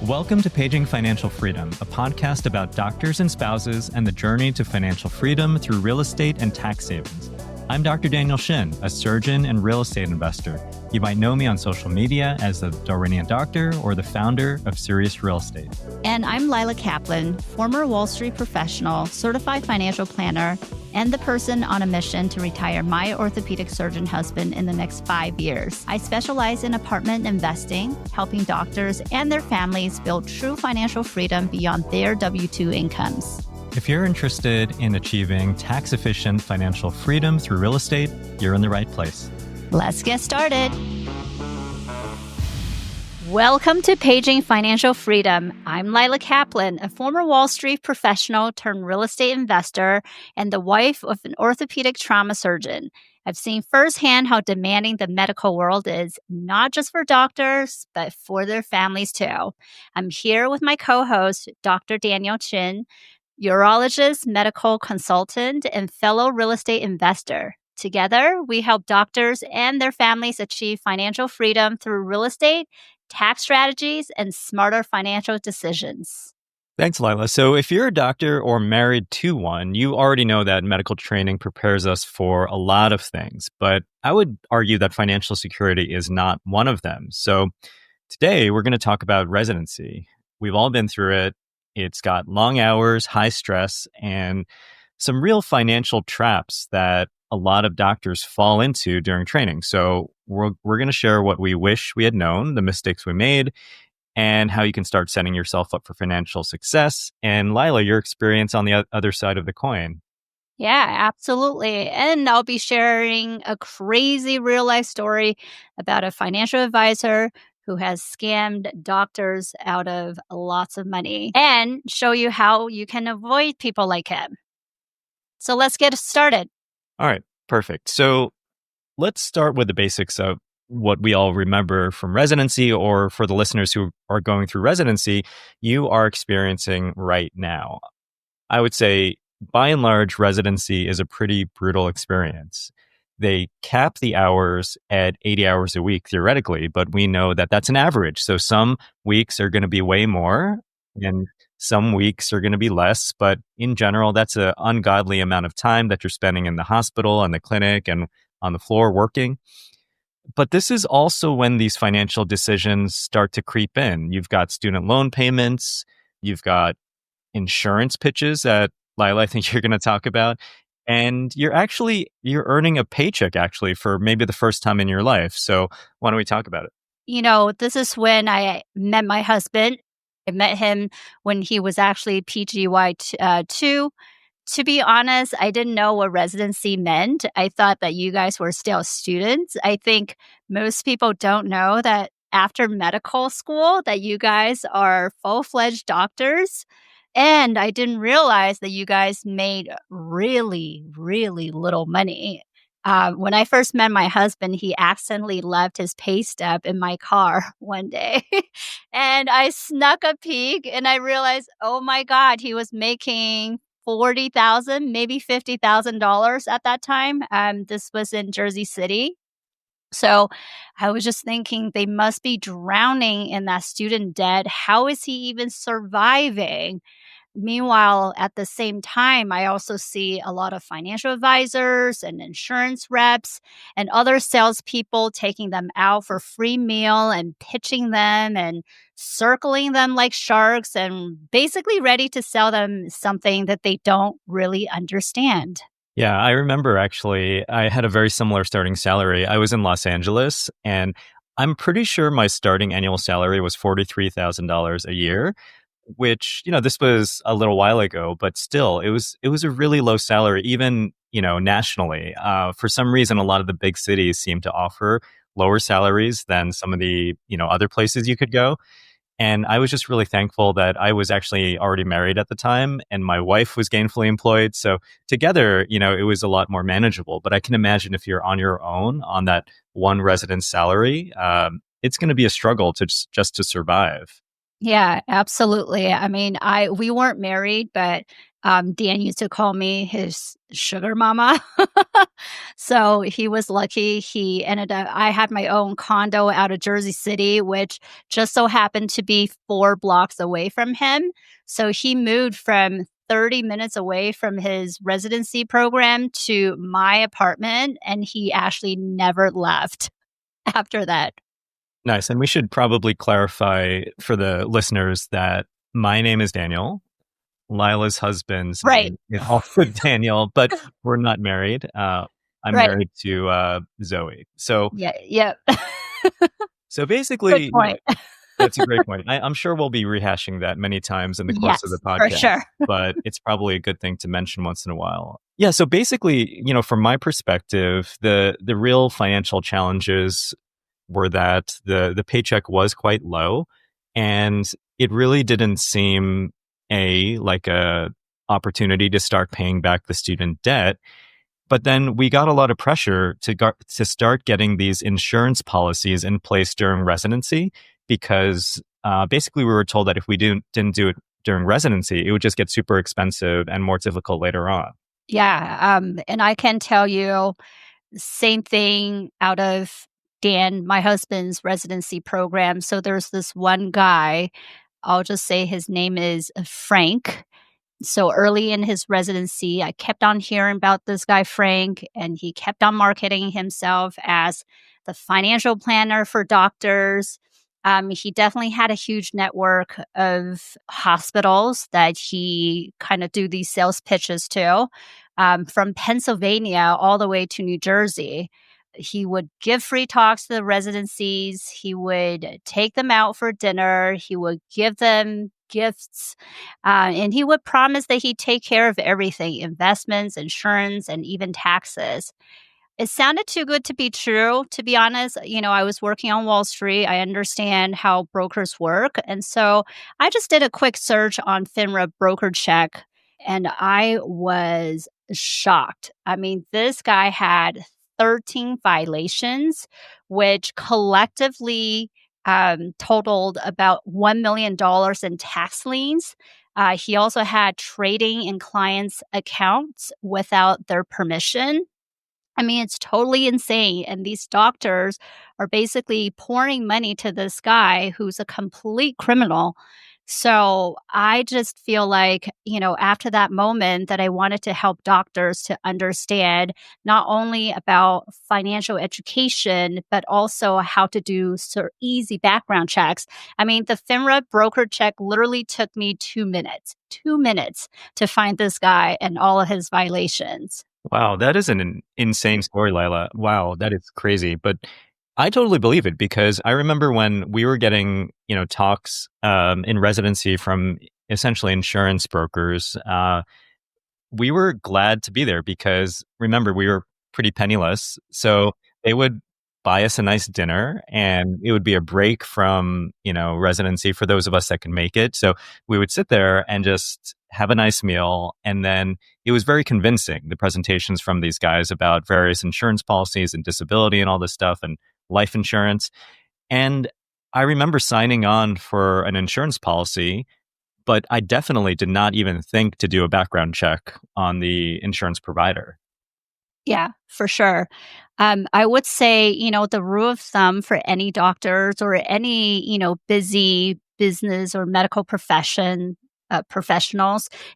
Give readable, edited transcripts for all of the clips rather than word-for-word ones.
Welcome to Paging Financial Freedom, a podcast about doctors and spouses and the journey to financial freedom through real estate and tax savings. I'm Dr. Daniel Shin, a surgeon and real estate investor. You might know me on social media as the Darwinian Doctor or the founder of Serious Real Estate. And I'm Lila Kaplan, former Wall Street professional, certified financial planner, and the person on a mission to retire my orthopedic surgeon husband in the next 5 years. I specialize in apartment investing, helping doctors and their families build true financial freedom beyond their W-2 incomes. If you're interested in achieving tax-efficient financial freedom through real estate, you're in the right place. Let's get started. Welcome to Paging Financial Freedom. I'm Lila Kaplan, a former Wall Street professional turned real estate investor and the wife of an orthopedic trauma surgeon. I've seen firsthand how demanding the medical world is, not just for doctors, but for their families too. I'm here with my co-host, Dr. Daniel Shin, urologist, medical consultant, and fellow real estate investor. Together, we help doctors and their families achieve financial freedom through real estate, tax strategies, and smarter financial decisions. Thanks, Lila. So if you're a doctor or married to one, you already know that medical training prepares us for a lot of things. But I would argue that financial security is not one of them. So today, we're going to talk about residency. We've all been through it. It's got long hours, high stress, and some real financial traps that a lot of doctors fall into during training. So we're going to share what we wish we had known, the mistakes we made, and how you can start setting yourself up for financial success. And Lila, your experience on the other side of the coin. Yeah, absolutely. And I'll be sharing a crazy real life story about a financial advisor who has scammed doctors out of lots of money and show you how you can avoid people like him. So let's get started. All right, perfect. So let's start with the basics of what we all remember from residency, or for the listeners who are going through residency, you are experiencing right now. I would say, by and large, residency is a pretty brutal experience. They cap the hours at 80 hours a week, theoretically, but we know that that's an average. So some weeks are going to be way more and some weeks are going to be less. But in general, that's an ungodly amount of time that you're spending in the hospital and the clinic and on the floor working. But this is also when these financial decisions start to creep in. You've got student loan payments, you've got insurance pitches that Lila, I think you're going to talk about. And you're earning a paycheck actually for maybe the first time in your life. So why don't we talk about it? You know, this is when I met my husband. I met him when he was actually PGY2. To be honest, I didn't know what residency meant. I thought that you guys were still students. I think most people don't know that after medical school that you guys are full-fledged doctors. And I didn't realize that you guys made really, really little money. When I first met my husband, he accidentally left his pay stub in my car one day. And I snuck a peek and I realized, oh my God, he was making $40,000, maybe $50,000 at that time. This was in Jersey City. So I was just thinking they must be drowning in that student debt. How is he even surviving? Meanwhile, at the same time, I also see a lot of financial advisors and insurance reps and other salespeople taking them out for free meal and pitching them and circling them like sharks and basically ready to sell them something that they don't really understand. Yeah, I remember actually, I had a very similar starting salary. I was in Los Angeles, and I'm pretty sure my starting annual salary was $43,000 a year, which, this was a little while ago, but still, it was a really low salary, even, nationally. For some reason, a lot of the big cities seem to offer lower salaries than some of the, other places you could go. And I was just really thankful that I was actually already married at the time and my wife was gainfully employed. So together, it was a lot more manageable. But I can imagine if you're on your own on that one residence salary, it's going to be a struggle to just to survive. Yeah, absolutely. I mean, we weren't married, but Dan used to call me his sugar mama. So he was lucky. He ended up, I had my own condo out of Jersey City, which just so happened to be 4 blocks away from him. So he moved from 30 minutes away from his residency program to my apartment, and he actually never left after that. Nice. And we should probably clarify for the listeners that my name is Daniel. Lila's husband's Right. name is also Daniel, but we're not married. I'm Right. married to Zoe. So, Yeah. Yeah. so Good basically, point. that's a great point. I'm sure we'll be rehashing that many times in the course of the Yes, for podcast, sure. but it's probably a good thing to mention once in a while. Yeah. So basically, from my perspective, the real financial challenges were that the paycheck was quite low, and it really didn't seem like a opportunity to start paying back the student debt. But then we got a lot of pressure to start getting these insurance policies in place during residency, because basically we were told that if we didn't do it during residency, it would just get super expensive and more difficult later on. Yeah. And I can tell you, same thing out of Dan, my husband's residency program. So there's this one guy, I'll just say his name is Frank. So early in his residency, I kept on hearing about this guy, Frank, and he kept on marketing himself as the financial planner for doctors. He definitely had a huge network of hospitals that he kind of do these sales pitches to, from Pennsylvania all the way to New Jersey. He would give free talks to the residencies. He would take them out for dinner. He would give them gifts, and he would promise that he'd take care of everything: investments, insurance, and even taxes. It sounded too good to be true, to be honest. I was working on Wall Street. I understand how brokers work. And so I just did a quick search on FINRA broker check, and I was shocked. I mean, this guy had 13 violations, which collectively totaled about $1 million in tax liens. He also had trading in clients' accounts without their permission. I mean, it's totally insane. And these doctors are basically pouring money to this guy who's a complete criminal. So I just feel like, after that moment, that I wanted to help doctors to understand not only about financial education, but also how to do easy background checks. I mean, the FINRA broker check literally took me 2 minutes, 2 minutes to find this guy and all of his violations. Wow, that is an insane story, Lila. Wow, that is crazy. But I totally believe it, because I remember when we were getting, talks in residency from essentially insurance brokers. We were glad to be there because, remember, we were pretty penniless. So they would buy us a nice dinner, and it would be a break from, residency for those of us that can make it. So we would sit there and just have a nice meal. And then it was very convincing, the presentations from these guys about various insurance policies and disability and all this stuff and life insurance. And I remember signing on for an insurance policy, but I definitely did not even think to do a background check on the insurance provider. Yeah, for sure. I would say, the rule of thumb for any doctors or any, busy business or medical professionals,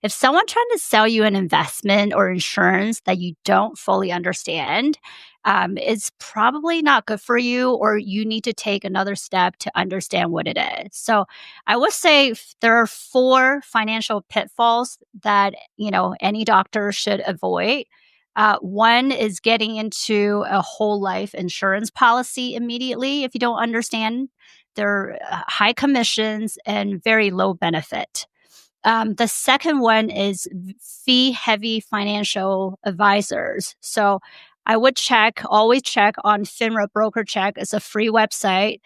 if someone trying to sell you an investment or insurance that you don't fully understand, it's probably not good for you, or you need to take another step to understand what it is. So I would say there are 4 financial pitfalls that, any doctor should avoid. One is getting into a whole life insurance policy immediately if you don't understand. There are high commissions and very low benefit. The second one is fee heavy financial advisors. So I would always check on FINRA Broker Check. It's a free website.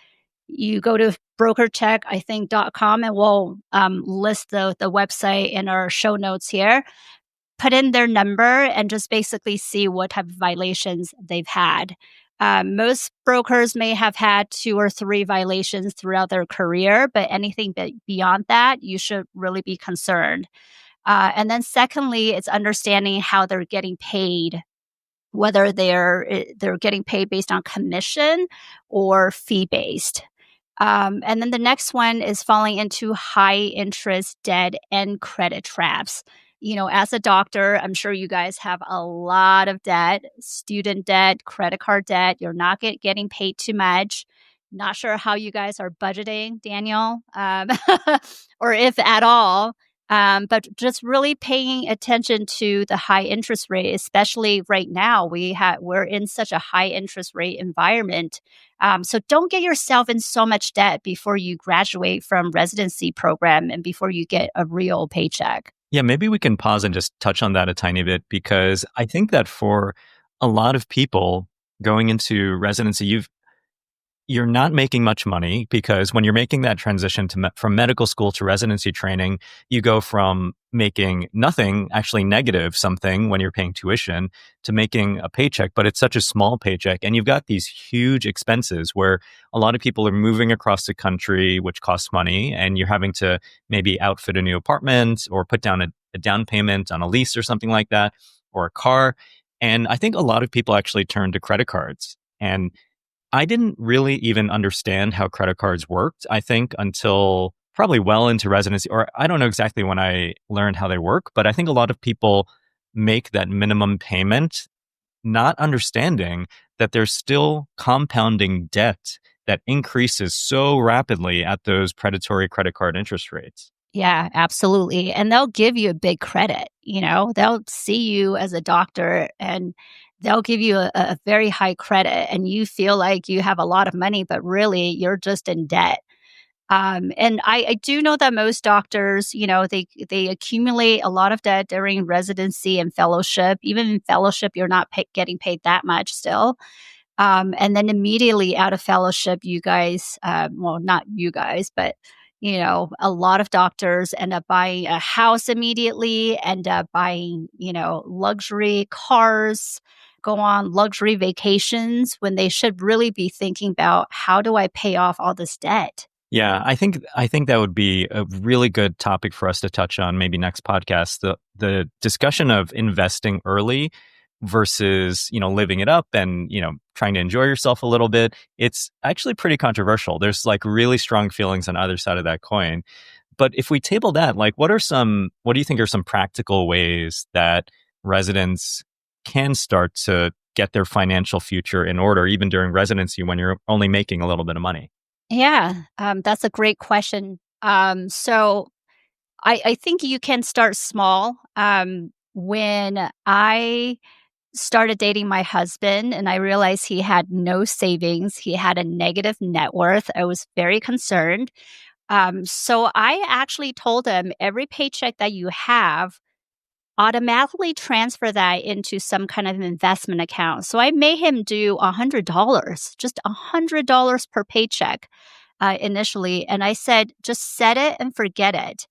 You go to brokercheck, I think, .com, and we'll list the website in our show notes here. Put in their number and just basically see what type of violations they've had. Most brokers may have had 2 or 3 violations throughout their career, but anything beyond that, you should really be concerned. And then secondly, it's understanding how they're getting paid, whether they're getting paid based on commission or fee based. And then the next one is falling into high interest debt and credit traps. As a doctor, I'm sure you guys have a lot of debt, student debt, credit card debt. You're not getting paid too much. Not sure how you guys are budgeting, Daniel, or if at all. But just really paying attention to the high interest rate, especially right now, we're in such a high interest rate environment. So don't get yourself in so much debt before you graduate from residency program and before you get a real paycheck. Yeah, maybe we can pause and just touch on that a tiny bit, because I think that for a lot of people going into residency, you're not making much money, because when you're making that transition from medical school to residency training, you go from making nothing, actually negative something when you're paying tuition, to making a paycheck, but it's such a small paycheck. And you've got these huge expenses where a lot of people are moving across the country, which costs money, and you're having to maybe outfit a new apartment or put down a down payment on a lease or something like that, or a car. And I think a lot of people actually turn to credit cards. And I didn't really even understand how credit cards worked, I think, until probably well into residency, or I don't know exactly when I learned how they work, but I think a lot of people make that minimum payment not understanding that there's still compounding debt that increases so rapidly at those predatory credit card interest rates. Yeah, absolutely. And they'll give you a big credit. They'll see you as a doctor and they'll give you a very high credit, and you feel like you have a lot of money, but really you're just in debt. And I do know that most doctors, they accumulate a lot of debt during residency and fellowship. Even in fellowship, you're not getting paid that much still. And then immediately out of fellowship, you guys, well, not you guys, but a lot of doctors end up buying a house immediately, end up buying, luxury cars, go on luxury vacations when they should really be thinking about, how do I pay off all this debt? Yeah, I think that would be a really good topic for us to touch on maybe next podcast. The discussion of investing early versus, living it up and, trying to enjoy yourself a little bit. It's actually pretty controversial. There's like really strong feelings on either side of that coin. But if we table that, like what do you think are some practical ways that residents can start to get their financial future in order, even during residency when you're only making a little bit of money? Yeah, that's a great question. So I think you can start small. When I started dating my husband and I realized he had no savings, he had a negative net worth, I was very concerned. So I actually told him, every paycheck that you have, automatically transfer that into some kind of investment account. So I made him do $100, just $100 per paycheck initially. And I said, just set it and forget it.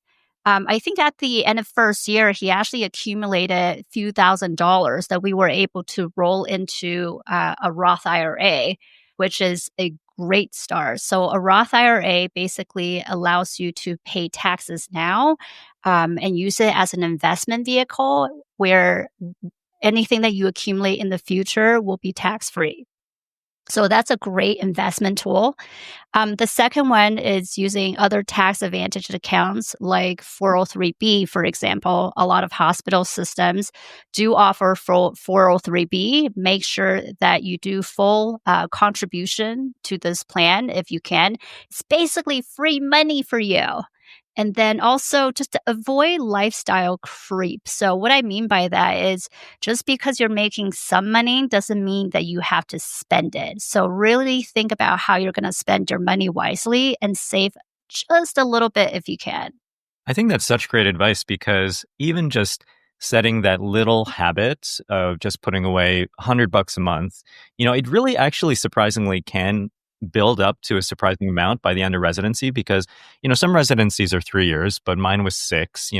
I think at the end of first year, he actually accumulated a few $1,000s that we were able to roll into a Roth IRA, which is a great start. So a Roth IRA basically allows you to pay taxes now and use it as an investment vehicle where anything that you accumulate in the future will be tax free. So that's a great investment tool. The second one is using other tax advantaged accounts like 403B, for example. A lot of hospital systems do offer full 403B. Make sure that you do full contribution to this plan if you can. It's basically free money for you. And then also just to avoid lifestyle creep. So what I mean by that is, just because you're making some money doesn't mean that you have to spend it. So really think about how you're going to spend your money wisely and save just a little bit if you can. I think that's such great advice, because even just setting that little habit of just putting away $100 a month, it really actually surprisingly can build up to a surprising amount by the end of residency, because, some residencies are 3 years, but mine was 6,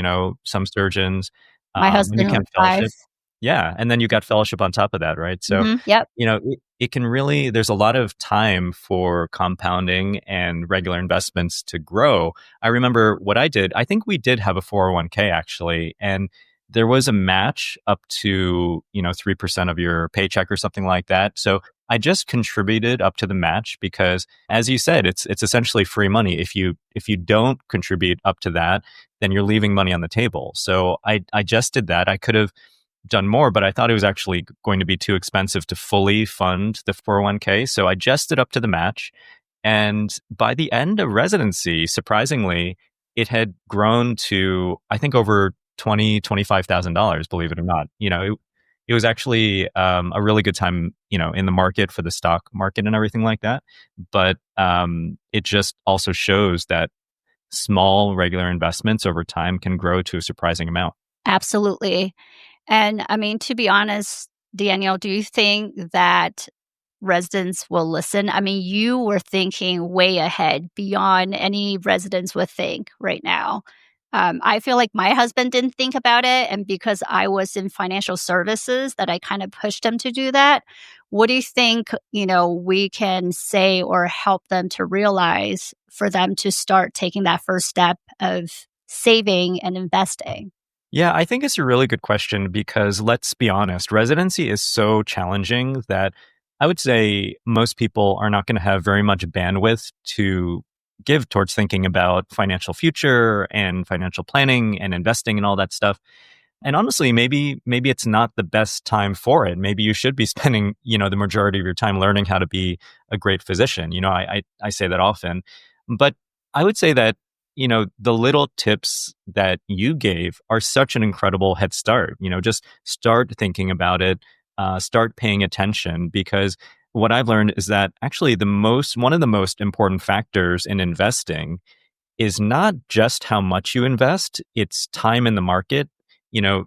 some surgeons, My when you husband was count five. fellowship. Yeah. And then you got fellowship on top of that, right? So, Yep. you know, it can really, there's a lot of time for compounding and regular investments to grow. I remember what I did. I think we did have a 401k actually. And there was a match up to, 3% of your paycheck or something like that. So I just contributed up to the match because, as you said, it's essentially free money. If you don't contribute up to that, then you're leaving money on the table. So I just did that. I could have done more, but I thought it was actually going to be too expensive to fully fund the 401k. So I just did up to the match. And by the end of residency, surprisingly, it had grown to, I think, over $25,000, believe it or not. It was actually a really good time, in the market for the stock market and everything like that. But it just also shows that small regular investments over time can grow to a surprising amount. Absolutely. And I mean, to be honest, Daniel, do you think that residents will listen? I mean, you were thinking way ahead beyond any residents would think right now. I feel like my husband didn't think about it. And because I was in financial services, that I kind of pushed him to do that. What do you think, we can say or help them to realize for them to start taking that first step of saving and investing? Yeah, I think it's a really good question because let's be honest, residency is so challenging that I would say most people are not going to have very much bandwidth to give towards thinking about financial future and financial planning and investing and all that stuff. And honestly, maybe it's not the best time for it. Maybe you should be spending, the majority of your time learning how to be a great physician. I say that often. But I would say that, the little tips that you gave are such an incredible head start. Just start thinking about it, start paying attention, because what I've learned is that actually one of the most important factors in investing is not just how much you invest, it's time in the market. You know,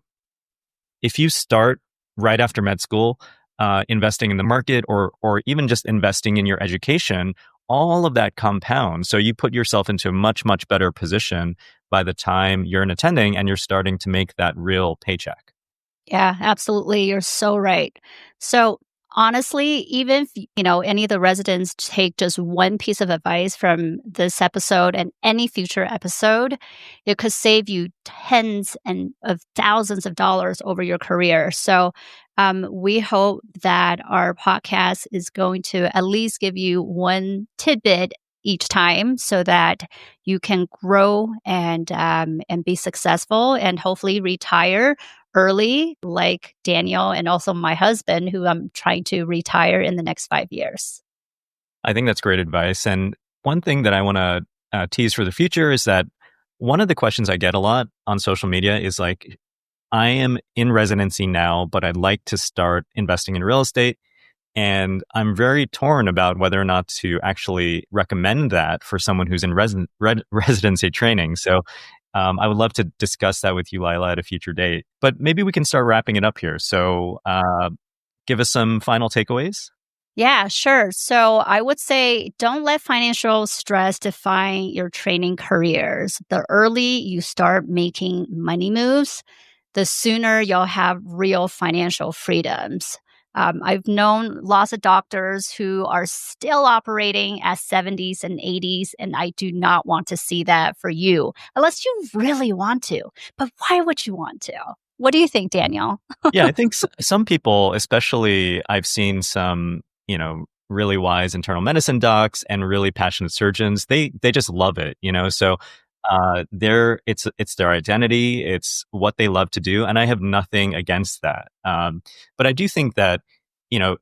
if you start right after med school, investing in the market or even just investing in your education, all of that compounds. So you put yourself into a much, much better position by the time you're in attending and you're starting to make that real paycheck. Yeah, absolutely. You're so right. So, honestly, even if, any of the residents take just one piece of advice from this episode and any future episode, it could save you tens and of thousands of dollars over your career. So, we hope that our podcast is going to at least give you one tidbit each time so that you can grow and be successful and hopefully retire early, like Daniel and also my husband, who I'm trying to retire in the next 5 years. I think that's great advice. And one thing that I want to tease for the future is that one of the questions I get a lot on social media is like, I am in residency now, but I'd like to start investing in real estate. And I'm very torn about whether or not to actually recommend that for someone who's in residency training. So I would love to discuss that with you, Lila, at a future date. But maybe we can start wrapping it up here. So give us some final takeaways. Yeah, sure. So I would say don't let financial stress define your training careers. The early you start making money moves, the sooner you'll have real financial freedoms. I've known lots of doctors who are still operating at 70s and 80s, and I do not want to see that for you unless you really want to. But why would you want to? What do you think, Daniel? Yeah, I think some people, especially I've seen some, really wise internal medicine docs and really passionate surgeons, they just love it, So it's their identity, it's what they love to do, and I have nothing against that. But I do think that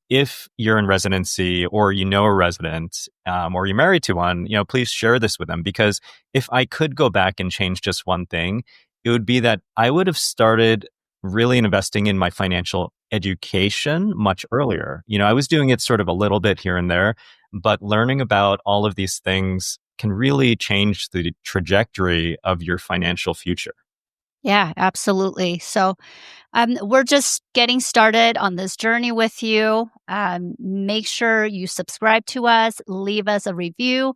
if you're in residency or a resident or you're married to one, please share this with them, because if I could go back and change just one thing, it would be that I would have started really investing in my financial education much earlier. I was doing it sort of a little bit here and there, but learning about all of these things can really change the trajectory of your financial future. Yeah, absolutely. So we're just getting started on this journey with you. Make sure you subscribe to us, leave us a review,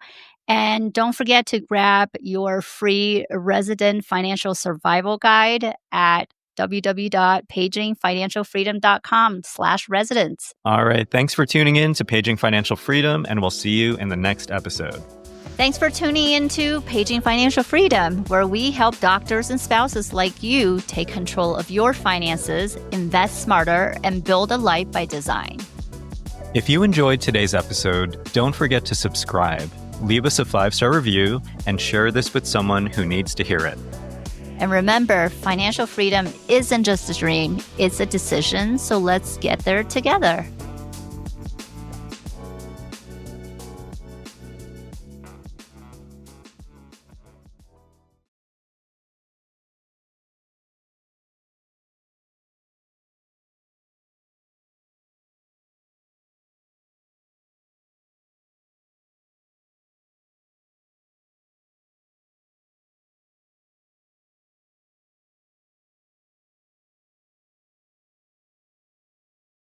and don't forget to grab your free resident financial survival guide at www.pagingfinancialfreedom.com/residence. All right. Thanks for tuning in to Paging Financial Freedom, and we'll see you in the next episode. Thanks for tuning into Paging Financial Freedom, where we help doctors and spouses like you take control of your finances, invest smarter, and build a life by design. If you enjoyed today's episode, don't forget to subscribe, leave us a 5-star review, and share this with someone who needs to hear it. And remember, financial freedom isn't just a dream, it's a decision, so let's get there together.